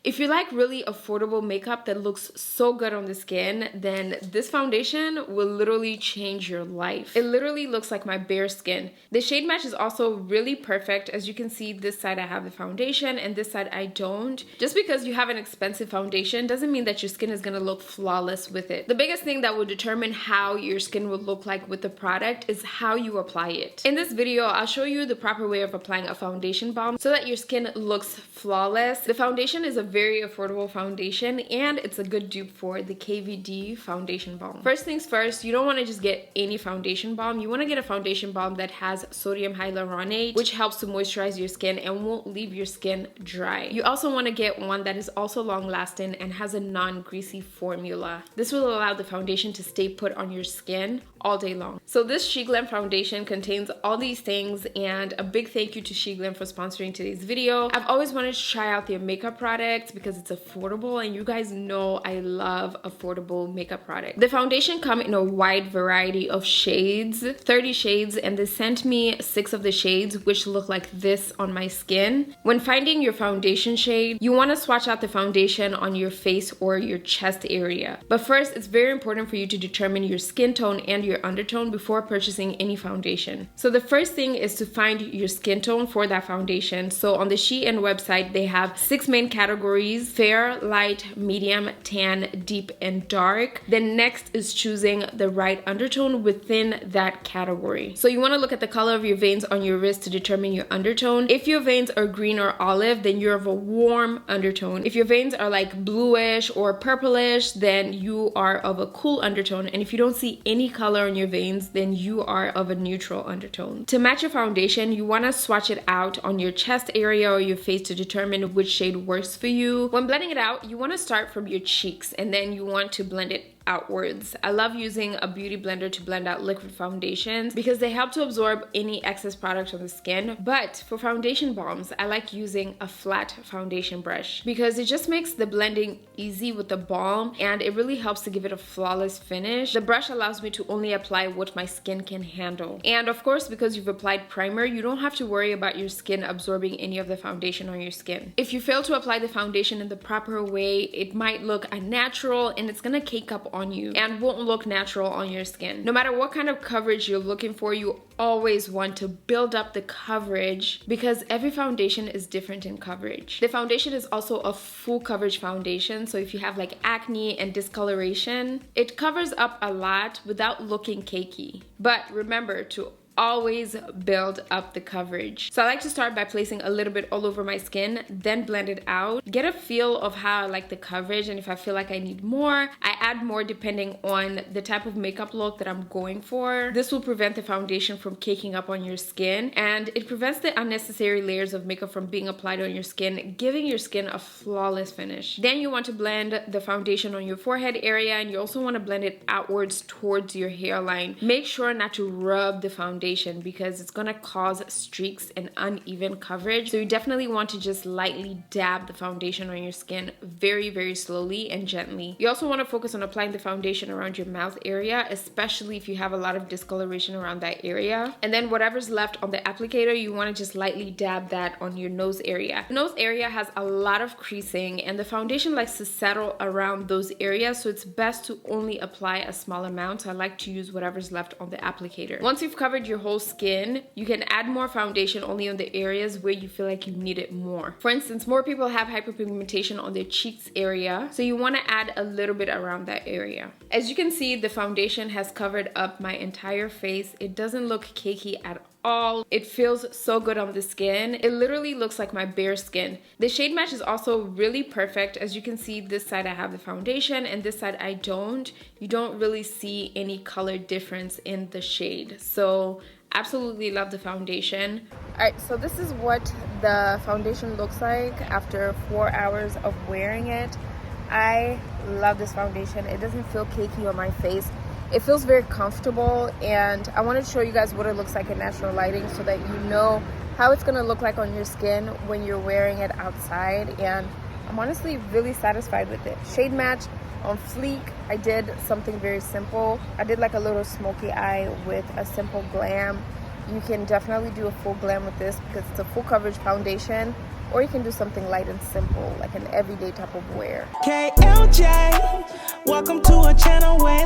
If you like really affordable makeup that looks so good on the skin, then this foundation will literally change your life. It literally looks like my bare skin. The shade match is also really perfect. As you can see, this side I have the foundation and this side I don't. Just because you have an expensive foundation doesn't mean that your skin is gonna look flawless with it. The biggest thing that will determine how your skin will look like with the product is how you apply it. In this video, I'll show you the proper way of applying a foundation balm so that your skin looks flawless. The foundation is a very affordable foundation and it's a good dupe for the KVD foundation balm. First things first, you don't want to just get any foundation balm. You want to get a foundation balm that has sodium hyaluronate, which helps to moisturize your skin and won't leave your skin dry. You also want to get one that is also long lasting and has a non-greasy formula. This will allow the foundation to stay put on your skin all day long. So this SheGlam foundation contains all these things, and a big thank you to SheGlam for sponsoring today's video. I've always wanted to try out their makeup products because it's affordable, and you guys know I love affordable makeup products. The foundation comes in a wide variety of shades, 30 shades, and they sent me 6 of the shades which look like this on my skin. When finding your foundation shade, you want to swatch out the foundation on your face or your chest area. But first, it's very important for you to determine your skin tone and your undertone before purchasing any foundation. So the first thing is to find your skin tone for that foundation. So on the Shein website, they have 6 main categories: fair, light, medium, tan, deep, and dark. Then next is choosing the right undertone within that category. So you want to look at the color of your veins on your wrist to determine your undertone. If your veins are green or olive, then you're of a warm undertone. If your veins are like bluish or purplish, then you are of a cool undertone. And if you don't see any color on your veins, then you are of a neutral undertone. To match your foundation, you want to swatch it out on your chest area or your face to determine which shade works for you. When blending it out, you want to start from your cheeks and then you want to blend it outwards. I love using a beauty blender to blend out liquid foundations because they help to absorb any excess product on the skin. But for foundation balms, I like using a flat foundation brush because it just makes the blending easy with the balm and it really helps to give it a flawless finish. The brush allows me to only apply what my skin can handle. And of course, because you've applied primer, you don't have to worry about your skin absorbing any of the foundation on your skin. If you fail to apply the foundation in the proper way, it might look unnatural and it's gonna cake up on you and won't look natural on your skin. No matter what kind of coverage you're looking for, you always want to build up the coverage because every foundation is different in coverage. The foundation is also a full coverage foundation, so if you have like acne and discoloration, it covers up a lot without looking cakey. But remember to always build up the coverage. So I like to start by placing a little bit all over my skin, then blend it out. Get a feel of how I like the coverage, and if I feel like I need more, I add more depending on the type of makeup look that I'm going for. This will prevent the foundation from caking up on your skin, and it prevents the unnecessary layers of makeup from being applied on your skin, giving your skin a flawless finish. Then you want to blend the foundation on your forehead area, and you also want to blend it outwards towards your hairline. Make sure not to rub the foundation because it's gonna cause streaks and uneven coverage. So you definitely want to just lightly dab the foundation on your skin very, very slowly and gently. You also want to focus on applying the foundation around your mouth area, especially if you have a lot of discoloration around that area. And then whatever's left on the applicator, you want to just lightly dab that on your nose area. The nose area has a lot of creasing and the foundation likes to settle around those areas, so it's best to only apply a small amount. So I like to use whatever's left on the applicator. Once you've covered your whole skin, you can add more foundation only on the areas where you feel like you need it more. For instance, more people have hyperpigmentation on their cheeks area, so you want to add a little bit around that area. As you can see, the foundation has covered up my entire face. It doesn't look cakey at all. It feels so good on the skin. It literally looks like my bare skin. The shade match is also really perfect. As you can see, this side I have the foundation and this side I don't. You don't really see any color difference in the shade. So absolutely love the foundation. All right, so this is what the foundation looks like after 4 hours of wearing it. I love this foundation. It doesn't feel cakey on my face. It feels very comfortable, and I wanted to show you guys what it looks like in natural lighting so that you know how it's gonna look like on your skin when you're wearing it outside. And I'm honestly really satisfied with it. Shade match on fleek. I did something very simple. I did like a little smoky eye with a simple glam. You can definitely do a full glam with this because it's a full coverage foundation. or you can do something light and simple, like an everyday type of wear. KLJ, welcome to a channel where